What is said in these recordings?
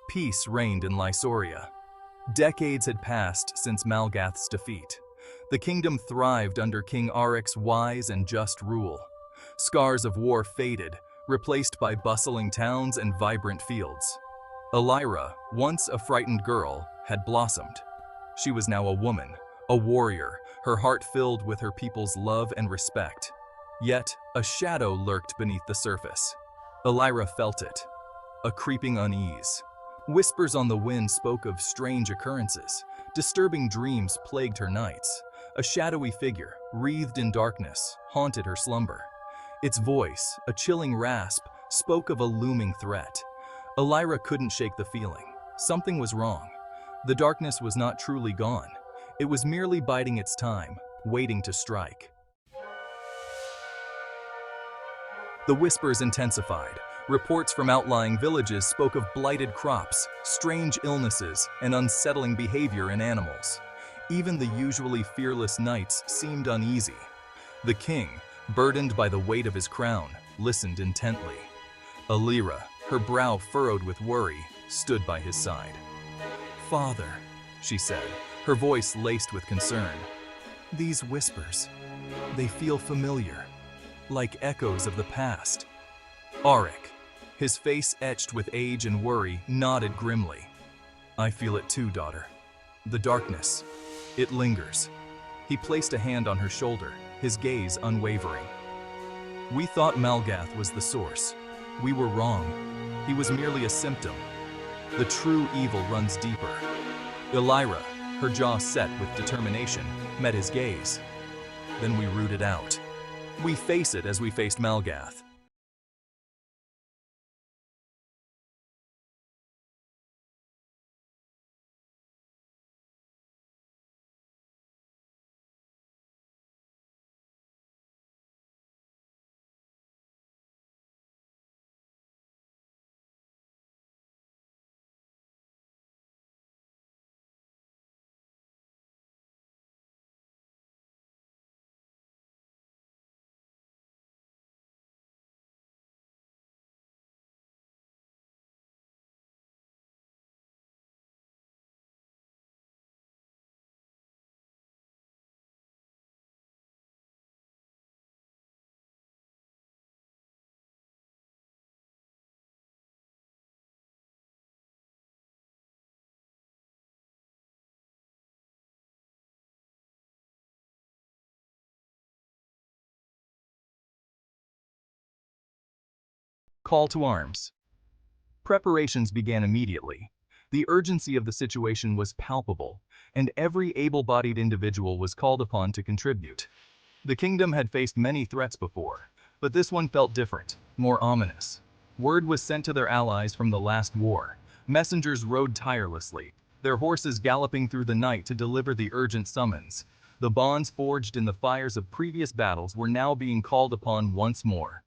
Peace reigned in Lysoria. Decades had passed since Malgath's defeat. The kingdom thrived under King Aric's wise and just rule. Scars of war faded, replaced by bustling towns and vibrant fields. Elira, once a frightened girl, had blossomed. She was now a woman, a warrior, her heart filled with her people's love and respect. Yet, a shadow lurked beneath the surface. Elira felt it, a creeping unease. Whispers on the wind spoke of strange occurrences. Disturbing dreams plagued her nights. A shadowy figure, wreathed in darkness, haunted her slumber. Its voice, a chilling rasp, spoke of a looming threat. Elira couldn't shake the feeling. Something was wrong. The darkness was not truly gone. It was merely biding its time, waiting to strike. The whispers intensified. Reports from outlying villages spoke of blighted crops, strange illnesses, and unsettling behavior in animals. Even the usually fearless knights seemed uneasy. The king, burdened by the weight of his crown, listened intently. Elira, her brow furrowed with worry, stood by his side. "Father," she said, her voice laced with concern. "These whispers, they feel familiar, like echoes of the past." Aric, his face etched with age and worry, nodded grimly. "I feel it too, daughter. The darkness, it lingers." He placed a hand on her shoulder, his gaze unwavering. "We thought Malgath was the source. We were wrong. He was merely a symptom. The true evil runs deeper." Elira, her jaw set with determination, met his gaze. "Then we root it out. We face it as we faced Malgath." Call to arms. Preparations began immediately. The urgency of the situation was palpable, and every able-bodied individual was called upon to contribute. The kingdom had faced many threats before, but this one felt different, more ominous. Word was sent to their allies from the last war. Messengers rode tirelessly, their horses galloping through the night to deliver the urgent summons. The bonds forged in the fires of previous battles were now being called upon once more.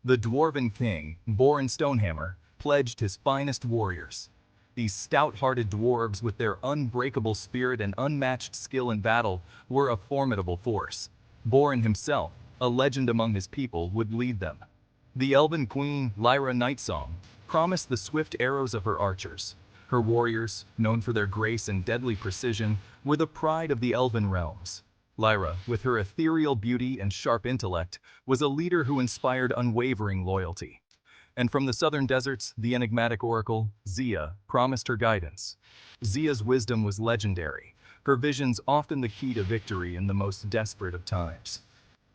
The dwarven king, Borin Stonehammer, pledged his finest warriors. These stout-hearted dwarves, with their unbreakable spirit and unmatched skill in battle, were a formidable force. Borin himself, a legend among his people, would lead them. The elven queen, Lyra Nightsong, promised the swift arrows of her archers. Her warriors, known for their grace and deadly precision, were the pride of the elven realms. Lyra, with her ethereal beauty and sharp intellect, was a leader who inspired unwavering loyalty. And from the southern deserts, the enigmatic oracle, Zia, promised her guidance. Zia's wisdom was legendary, her visions often the key to victory in the most desperate of times.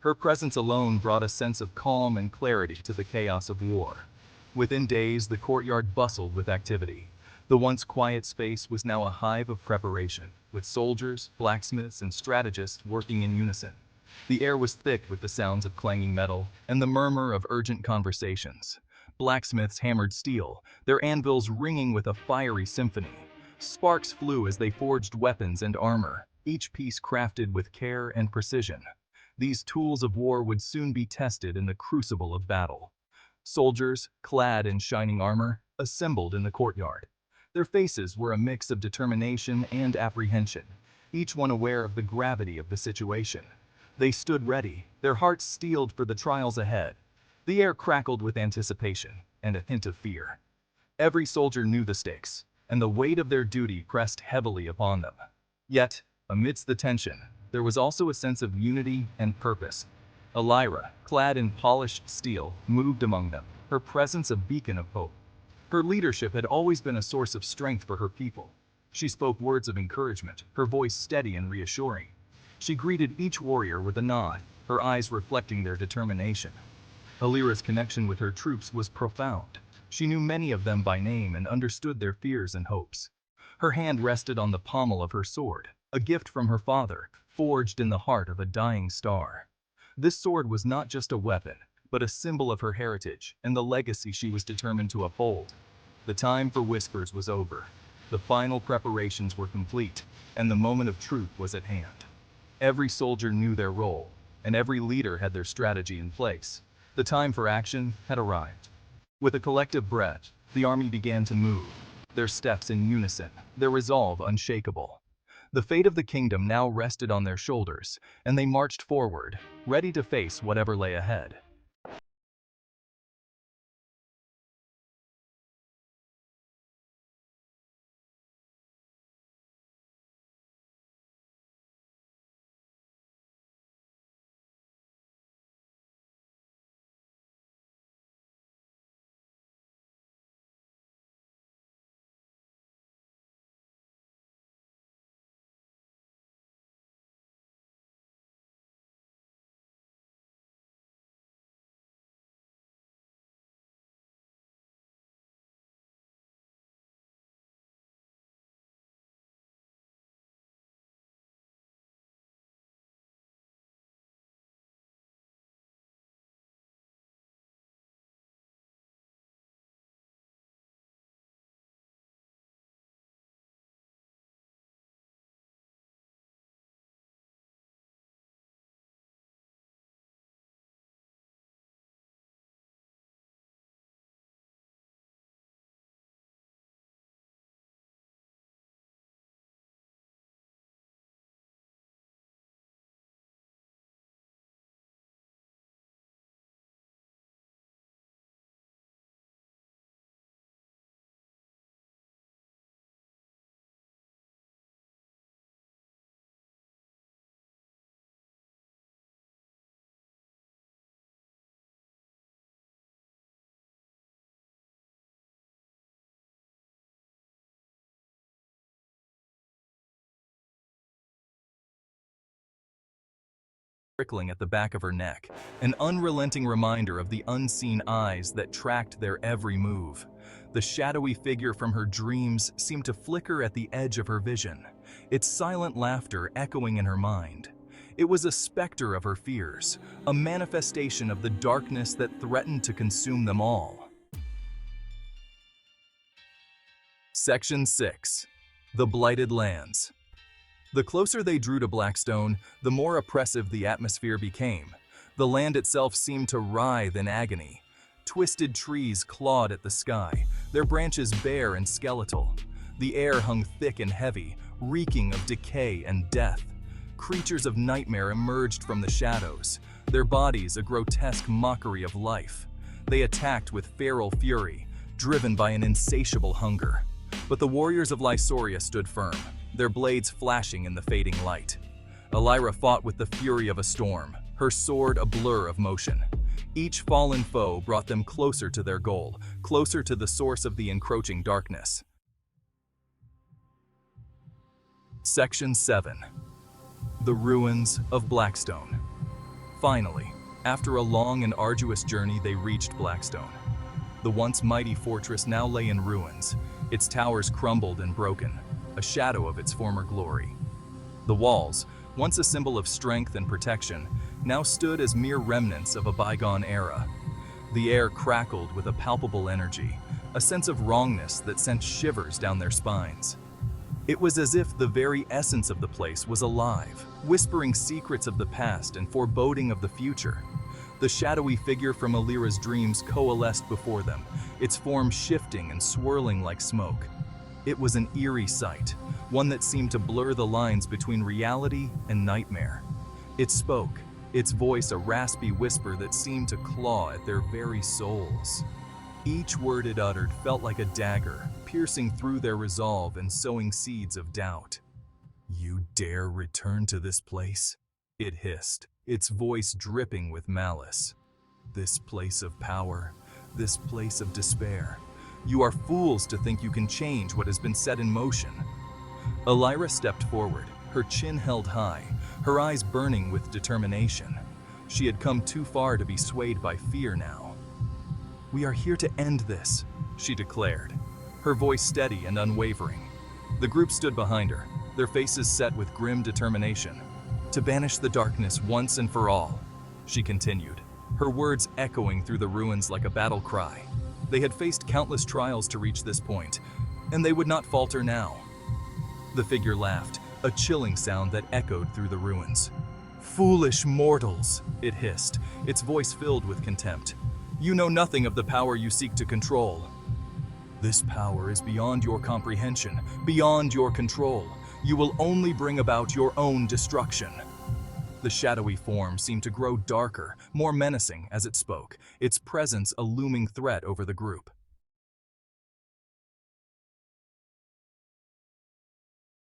Her presence alone brought a sense of calm and clarity to the chaos of war. Within days, the courtyard bustled with activity. The once quiet space was now a hive of preparation, with soldiers, blacksmiths, and strategists working in unison. The air was thick with the sounds of clanging metal and the murmur of urgent conversations. Blacksmiths hammered steel, their anvils ringing with a fiery symphony. Sparks flew as they forged weapons and armor, each piece crafted with care and precision. These tools of war would soon be tested in the crucible of battle. Soldiers, clad in shining armor, assembled in the courtyard. Their faces were a mix of determination and apprehension, each one aware of the gravity of the situation. They stood ready, their hearts steeled for the trials ahead. The air crackled with anticipation and a hint of fear. Every soldier knew the stakes. and the weight of their duty pressed heavily upon them. Yet, amidst the tension, there was also a sense of unity and purpose. Elira, clad in polished steel, moved among them, her presence a beacon of hope. Her leadership had always been a source of strength for her people. She spoke words of encouragement, her voice steady and reassuring. She greeted each warrior with a nod, her eyes reflecting their determination. Elira's connection with her troops was profound. She knew many of them by name and understood their fears and hopes. Her hand rested on the pommel of her sword, a gift from her father, forged in the heart of a dying star. This sword was not just a weapon, but a symbol of her heritage and the legacy she was determined to uphold. The time for whispers was over. The final preparations were complete, and the moment of truth was at hand. Every soldier knew their role, and every leader had their strategy in place. The time for action had arrived. With a collective breath, the army began to move, their steps in unison, their resolve unshakable. The fate of the kingdom now rested on their shoulders, and they marched forward, ready to face whatever lay ahead. Prickling at the back of her neck, an unrelenting reminder of the unseen eyes that tracked their every move. The shadowy figure from her dreams seemed to flicker at the edge of her vision, its silent laughter echoing in her mind. It was a specter of her fears, a manifestation of the darkness that threatened to consume them all. Section 6. The Blighted Lands. The closer they drew to Blackstone, the more oppressive the atmosphere became. The land itself seemed to writhe in agony. Twisted trees clawed at the sky, their branches bare and skeletal. The air hung thick and heavy, reeking of decay and death. Creatures of nightmare emerged from the shadows, their bodies a grotesque mockery of life. They attacked with feral fury, driven by an insatiable hunger. But the warriors of Lysoria stood firm, their blades flashing in the fading light. Elira fought with the fury of a storm, her sword a blur of motion. Each fallen foe brought them closer to their goal, closer to the source of the encroaching darkness. Section 7. The Ruins of Blackstone. Finally, after a long and arduous journey, they reached Blackstone. The once mighty fortress now lay in ruins, its towers crumbled and broken, a shadow of its former glory. The walls, once a symbol of strength and protection, now stood as mere remnants of a bygone era. The air crackled with a palpable energy, a sense of wrongness that sent shivers down their spines. It was as if the very essence of the place was alive, whispering secrets of the past and foreboding of the future. The shadowy figure from Elira's dreams coalesced before them, its form shifting and swirling like smoke. It was an eerie sight, one that seemed to blur the lines between reality and nightmare. It spoke, its voice a raspy whisper that seemed to claw at their very souls. Each word it uttered felt like a dagger, piercing through their resolve and sowing seeds of doubt. "You dare return to this place?" it hissed, its voice dripping with malice. "This place of power, this place of despair. You are fools to think you can change what has been set in motion." Elira stepped forward, her chin held high, her eyes burning with determination. She had come too far to be swayed by fear now. "We are here to end this," she declared, her voice steady and unwavering. The group stood behind her, their faces set with grim determination. "To banish the darkness once and for all," she continued, her words echoing through the ruins like a battle cry. They had faced countless trials to reach this point, and they would not falter now. The figure laughed, a chilling sound that echoed through the ruins. "Foolish mortals," it hissed, its voice filled with contempt. "You know nothing of the power you seek to control. This power is beyond your comprehension, beyond your control. You will only bring about your own destruction." The shadowy form seemed to grow darker, more menacing as it spoke, its presence a looming threat over the group.